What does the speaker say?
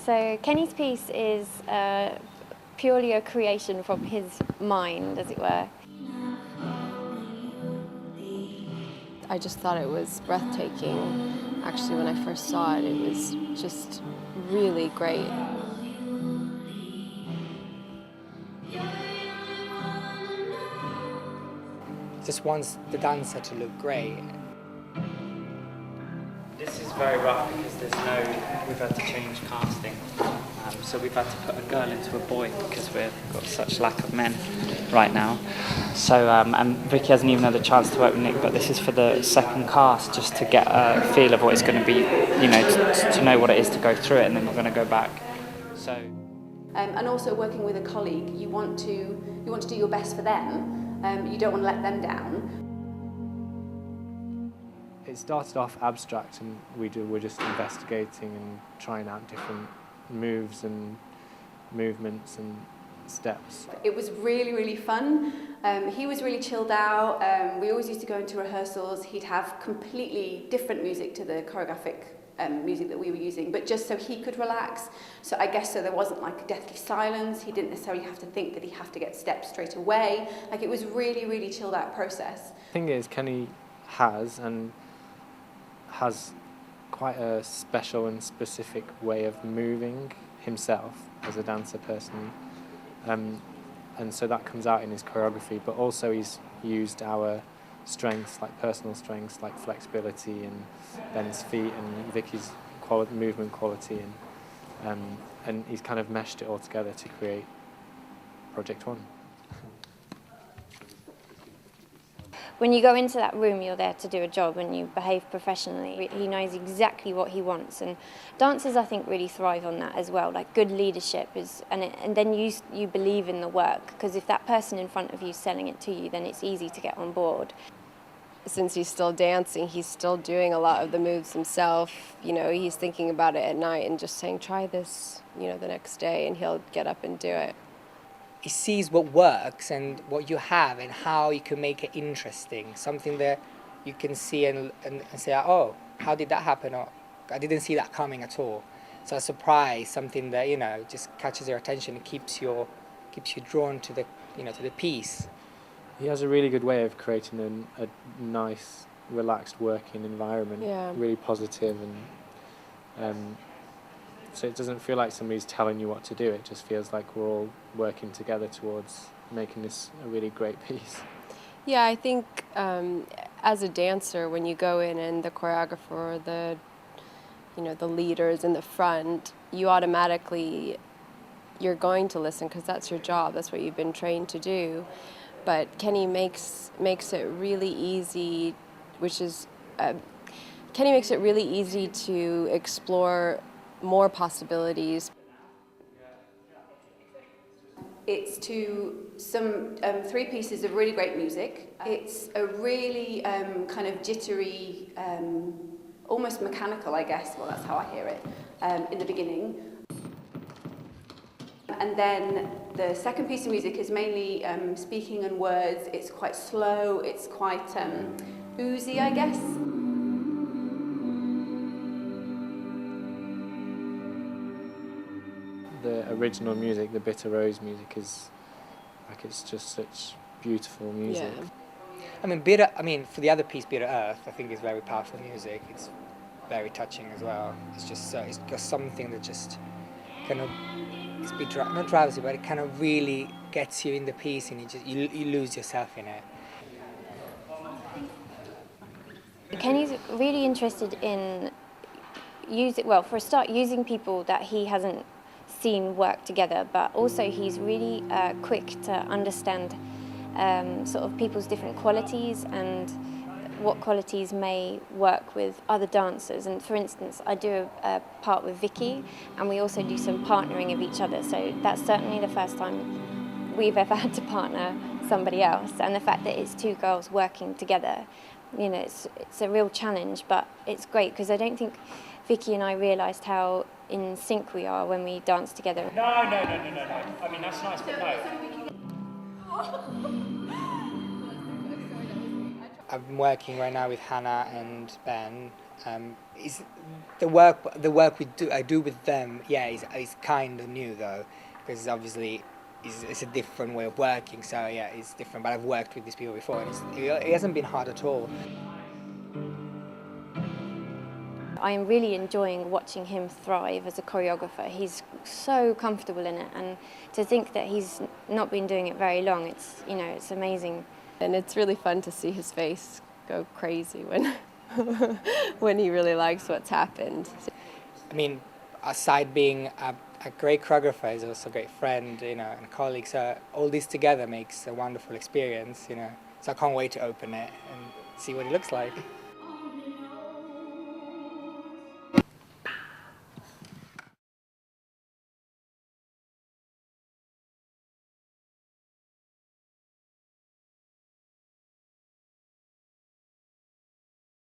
So Kenny's piece is purely a creation from his mind, as it were. I just thought it was breathtaking. Actually, when I first saw it, it was just really great. Just wants the dancer to look great. This is very rough because we've had to change casting. So we've had to put a girl into a boy because we've got such lack of men right now. So, and Vicky hasn't even had a chance to work with Nick, but this is for the second cast, just to get a feel of what it's going to be, you know, to know what it is to go through it, and then we're going to go back. So. And also working with a colleague, you want to do your best for them. You don't want to let them down. It started off abstract, and we're just investigating and trying out different moves and movements and steps. It was really, really fun. He was really chilled out. We always used to go into rehearsals. He'd have completely different music to the choreographic music that we were using, but just so he could relax. So I guess so there wasn't like a deathly silence. He didn't necessarily have to think that he have to get steps straight away. Like, it was really, really chilled out process. The thing is, Kenny has quite a special and specific way of moving himself as a dancer personally, and so that comes out in his choreography, but also he's used our strengths, like personal strengths, like flexibility and Ben's feet and Vicky's movement quality, and he's kind of meshed it all together to create Project One. When you go into that room, you're there to do a job and you behave professionally. He knows exactly what he wants, and dancers, I think, really thrive on that as well. Like, good leadership is, and then you believe in the work, because if that person in front of you is selling it to you, then it's easy to get on board. Since he's still dancing, he's still doing a lot of the moves himself. You know, he's thinking about it at night and just saying, try this, you know, the next day, and he'll get up and do it. He sees what works and what you have and how you can make it interesting, something that you can see and say, oh, how did that happen? Or, I didn't see that coming at all. So a surprise, something that, you know, just catches your attention and keeps you drawn to the, you know, to the piece. He has a really good way of creating a nice, relaxed working environment. Yeah. Really positive, and so it doesn't feel like somebody's telling you what to do. It just feels like we're all working together towards making this a really great piece. Yeah, I think as a dancer, when you go in and the choreographer or the leaders in the front, you automatically, you're going to listen because that's your job. That's what you've been trained to do. But Kenny makes it really easy, Kenny makes it really easy to explore more possibilities. It's to some 3 pieces of really great music. It's a really kind of jittery, almost mechanical, I guess. Well, that's how I hear it in the beginning. And then the second piece of music is mainly speaking and words. It's quite slow. It's quite oozy, I guess. The original music, the Bitter Rose music, is like, it's just such beautiful music. Yeah. I mean, for the other piece, Bitter Earth, I think is very powerful music. It's very touching as well. It's just it's got something that just kind of, it's a bit not drowsy, but it kind of really gets you in the piece, and you lose yourself in it. Kenny's really interested in for a start, using people that he hasn't seen work together, but also he's really quick to understand sort of people's different qualities and what qualities may work with other dancers. And for instance, I do a part with Vicky, and we also do some partnering of each other, so that's certainly the first time we've ever had to partner somebody else. And the fact that it's 2 girls working together, you know, it's a real challenge, but it's great because I don't think Vicky and I realised how in sync we are when we dance together. No. I mean, that's nice, but no. I'm working right now with Hannah and Ben Is the work I do with them, is kind of new though, because obviously it's a different way of working. So yeah, it's different. But I've worked with these people before, and it hasn't been hard at all. I am really enjoying watching him thrive as a choreographer. He's so comfortable in it, and to think that he's not been doing it very long, it's amazing. And it's really fun to see his face go crazy when when he really likes what's happened. I mean, aside being a great choreographer, he's also a great friend, and a colleague. So all this together makes a wonderful experience, So I can't wait to open it and see what it looks like.